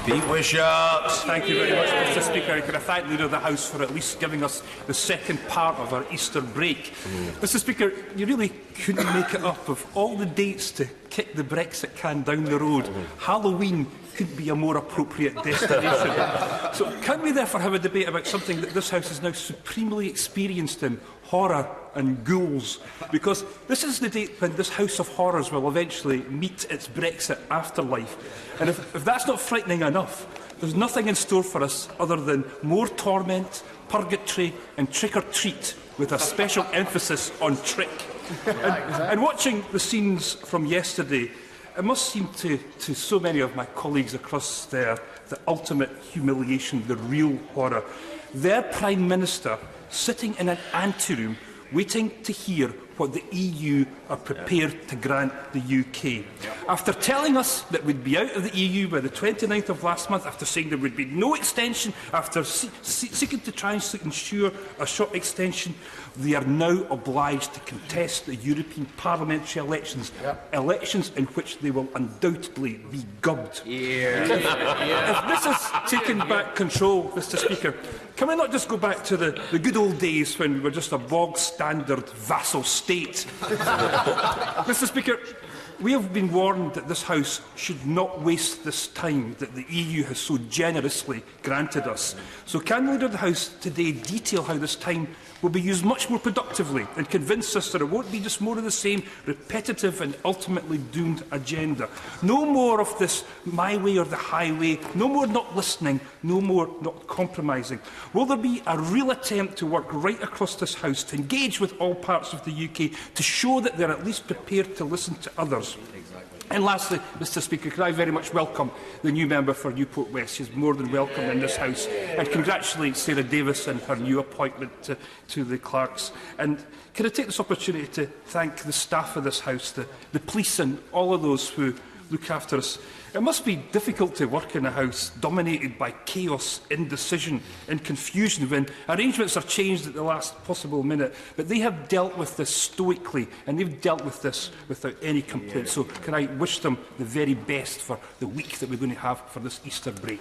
Pete Wishart. Thank you very much, Mr Speaker. Can I thank Leader of the House for at least giving us the second part of our Easter break. Mr Speaker, you really couldn't make it up. Of all the dates to kick the Brexit can down the road, Halloween couldn't be a more appropriate destination. So can we therefore have a debate about something that this House is now supremely experienced in, horror and ghouls? Because this is the date when this House of Horrors will eventually meet its Brexit afterlife. And if that's not frightening enough, there's nothing in store for us other than more torment, purgatory and trick-or-treat, with a special emphasis on trick. And watching the scenes from yesterday, it must seem to so many of my colleagues across there the ultimate humiliation, the real horror. Their Prime Minister sitting in an anteroom waiting to hear what the EU are prepared to grant the UK. After telling us that we'd be out of the EU by the 29th of last month, after saying there would be no extension, after seeking to try and ensure a short extension, they are now obliged to contest the European parliamentary elections, elections in which they will undoubtedly be gubbed. If this has taken back control, Mr Speaker, can we not just go back to the good old days when we were just a bog-standard vassal state? Mr Speaker, we have been warned that this House should not waste this time that the EU has so generously granted us. So can the Leader of the House today detail how this time will be used much more productively and convince us that it won't be just more of the same repetitive and ultimately doomed agenda? No more of this my way or the highway, no more not listening, no more not compromising. Will there be a real attempt to work right across this House to engage with all parts of the UK to show that they're at least prepared to listen to others? And lastly, Mr Speaker, could I very much welcome the new member for Newport West. She's more than welcome in this House. And congratulate Sarah Davis and her new appointment to the clerks. And can I take this opportunity to thank the staff of this House, the police and all of those who look after us. It must be difficult to work in a House dominated by chaos, indecision and confusion when arrangements are changed at the last possible minute. But they have dealt with this stoically and they've dealt with this without any complaint. So can I wish them the very best for the week that we're going to have for this Easter break.